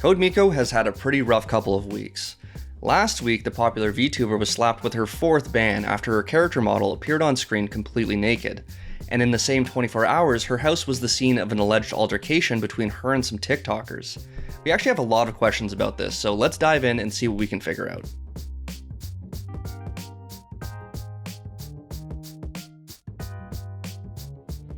CodeMiko has had a pretty rough couple of weeks. Last week, the popular VTuber was slapped with her 4th ban after her character model appeared on screen completely naked. And in the same 24 hours, her house was the scene of an alleged altercation between her and some TikTokers. We actually have a lot of questions about this, so let's dive in and see what we can figure out.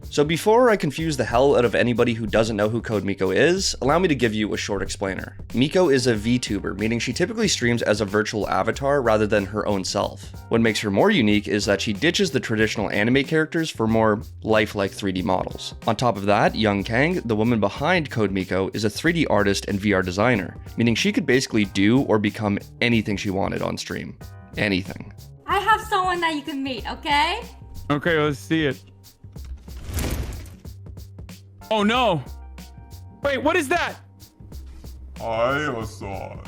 So before I confuse the hell out of anybody who doesn't know who CodeMiko is, allow me to give you a short explainer. Miko is a VTuber, meaning she typically streams as a virtual avatar rather than her own self. What makes her more unique is that she ditches the traditional anime characters for more lifelike 3D models. On top of that, Young Kang, the woman behind CodeMiko, is a 3D artist and VR designer, meaning she could basically do or become anything she wanted on stream. Anything. I have someone that you can meet, okay? Okay, let's see it. Oh no! Wait, what is that? I am a son.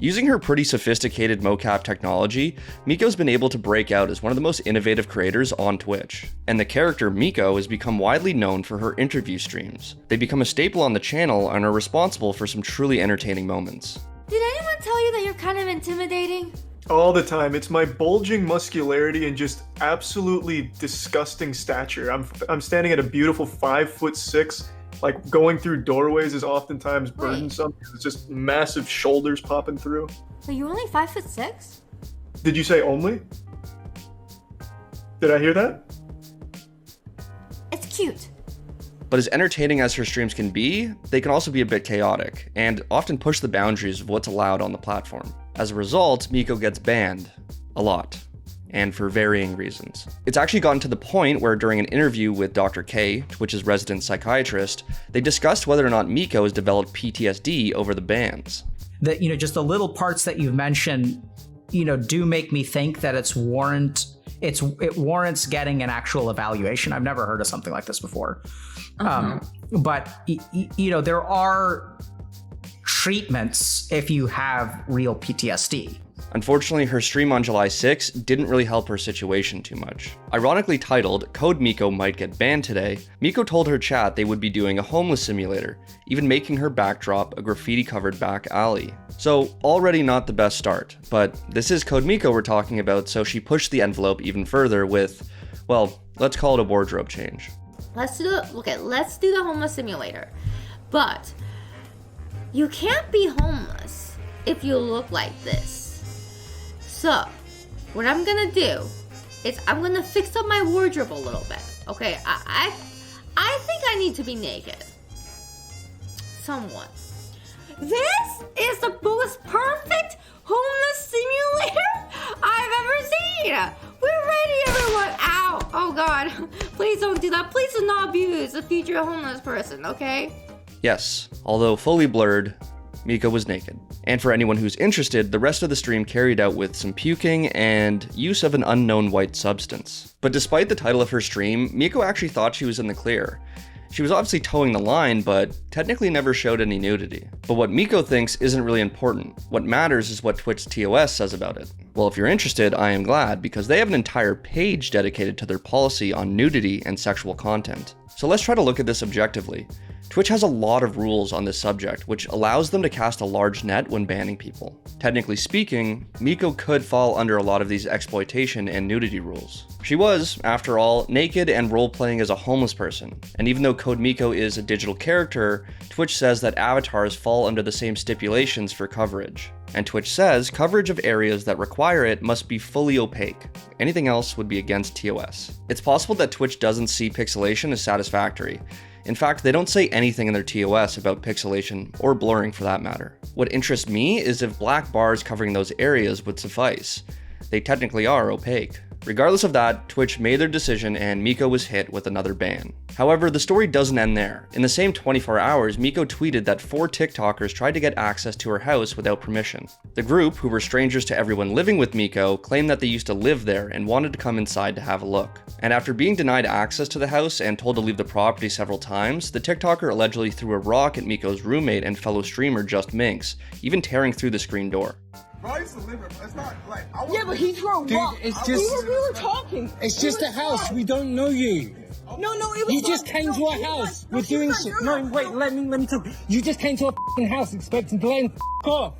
Using her pretty sophisticated mocap technology, Miko's been able to break out as one of the most innovative creators on Twitch. And the character Miko has become widely known for her interview streams. They become a staple on the channel and are responsible for some truly entertaining moments. Did anyone tell you that you're kind of intimidating? All the time. It's my bulging muscularity and just absolutely disgusting stature. I'm standing at a beautiful 5'6". Like going through doorways is oftentimes burdensome. It's just massive shoulders popping through. But you're only 5'6"? Did you say only? Did I hear that? It's cute. But as entertaining as her streams can be, they can also be a bit chaotic, and often push the boundaries of what's allowed on the platform. As a result, Miko gets banned. A lot. And for varying reasons. It's actually gotten to the point where during an interview with Dr. K, Twitch's resident psychiatrist, they discussed whether or not Miko has developed PTSD over the bans. That, just the little parts that you've mentioned, do make me think that it warrants getting an actual evaluation. I've never heard of something like this before. But there are treatments if you have real PTSD. Unfortunately, her stream on July 6 didn't really help her situation too much. Ironically titled, CodeMiko Might Get Banned Today, Miko told her chat they would be doing a homeless simulator, even making her backdrop a graffiti-covered back alley. So, already not the best start, but this is CodeMiko we're talking about, so she pushed the envelope even further with, well, let's call it a wardrobe change. Let's do the homeless simulator. But you can't be homeless if you look like this. So, what I'm gonna do is I'm gonna fix up my wardrobe a little bit. Okay, I think I need to be naked. Somewhat. This is the most perfect homeless simulator I've ever seen. We're ready, everyone. Ow! Oh God! Please don't do that. Please do not abuse a future homeless person. Okay? Yes, although fully blurred, Miko was naked. And for anyone who's interested, the rest of the stream carried out with some puking and use of an unknown white substance. But despite the title of her stream, Miko actually thought she was in the clear. She was obviously towing the line, but technically never showed any nudity. But what Miko thinks isn't really important. What matters is what Twitch TOS says about it. Well, if you're interested, I am glad, because they have an entire page dedicated to their policy on nudity and sexual content. So let's try to look at this objectively. Twitch has a lot of rules on this subject, which allows them to cast a large net when banning people. Technically speaking, Miko could fall under a lot of these exploitation and nudity rules. She was, after all, naked and role-playing as a homeless person, and even though CodeMiko is a digital character, Twitch says that avatars fall under the same stipulations for coverage. And Twitch says coverage of areas that require it must be fully opaque. Anything else would be against TOS. It's possible that Twitch doesn't see pixelation as satisfactory. In fact, they don't say anything in their TOS about pixelation, or blurring for that matter. What interests me is if black bars covering those areas would suffice. They technically are opaque. Regardless of that, Twitch made their decision and Miko was hit with another ban. However, the story doesn't end there. In the same 24 hours, Miko tweeted that 4 TikTokers tried to get access to her house without permission. The group, who were strangers to everyone living with Miko, claimed that they used to live there and wanted to come inside to have a look. And after being denied access to the house and told to leave the property several times, the TikToker allegedly threw a rock at Miko's roommate and fellow streamer Just Minx, even tearing through the screen door. Bro, I used to live it's not like Yeah, but he threw a rock. Dude, it's just We were talking. It's just a house. We don't know you. No, it was You just came to our house. We're doing shit. No, wait, let me talk. You just came to our f***ing house expecting to let him f*** off.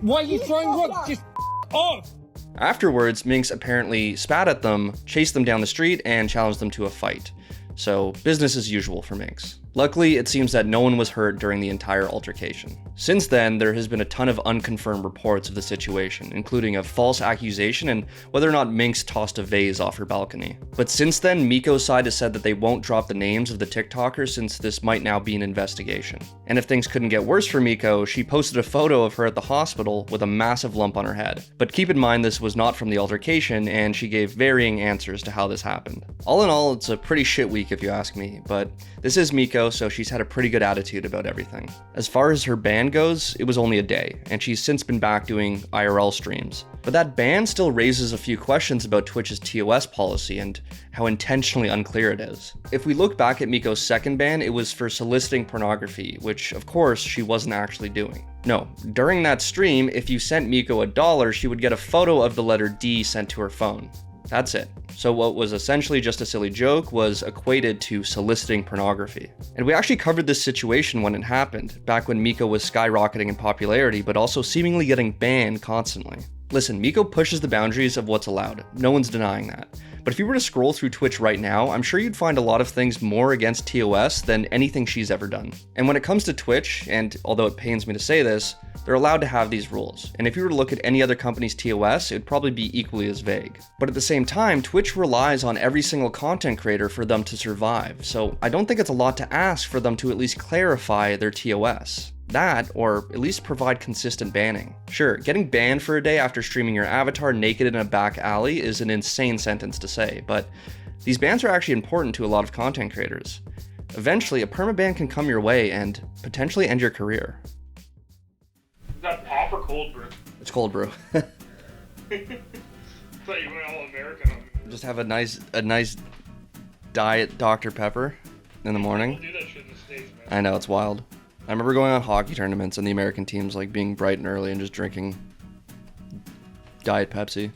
Why are you throwing rocks? Just f*** off. Afterwards, Minx apparently spat at them, chased them down the street, and challenged them to a fight. So, business as usual for Minx. Luckily, it seems that no one was hurt during the entire altercation. Since then, there has been a ton of unconfirmed reports of the situation, including a false accusation and whether or not Minx tossed a vase off her balcony. But since then, Miko's side has said that they won't drop the names of the TikTokers since this might now be an investigation. And if things couldn't get worse for Miko, she posted a photo of her at the hospital with a massive lump on her head. But keep in mind this was not from the altercation, and she gave varying answers to how this happened. All in all, it's a pretty shit week if you ask me, but this is Miko, so she's had a pretty good attitude about everything. As far as her ban goes, it was only a day, and she's since been back doing IRL streams. But that ban still raises a few questions about Twitch's TOS policy and how intentionally unclear it is. If we look back at Miko's second ban, it was for soliciting pornography, which of course she wasn't actually doing. No, during that stream, if you sent Miko $1, she would get a photo of the letter D sent to her phone. That's it. So what was essentially just a silly joke was equated to soliciting pornography. And we actually covered this situation when it happened, back when Miko was skyrocketing in popularity, but also seemingly getting banned constantly. Listen, Miko pushes the boundaries of what's allowed. No one's denying that. But if you were to scroll through Twitch right now, I'm sure you'd find a lot of things more against TOS than anything she's ever done. And when it comes to Twitch, and although it pains me to say this, they're allowed to have these rules. And if you were to look at any other company's TOS, it would probably be equally as vague. But at the same time, Twitch relies on every single content creator for them to survive. So I don't think it's a lot to ask for them to at least clarify their TOS. That, or at least provide consistent banning. Sure, getting banned for a day after streaming your avatar naked in a back alley is an insane sentence to say, but these bans are actually important to a lot of content creators. Eventually, a permaban can come your way and potentially end your career. Is that pop or cold brew? It's cold brew. I thought you went all American on me. Just have a nice diet Dr. Pepper in the morning. We'll do that shit in the States, man. I know, it's wild. I remember going on hockey tournaments and the American teams like being bright and early and just drinking Diet Pepsi.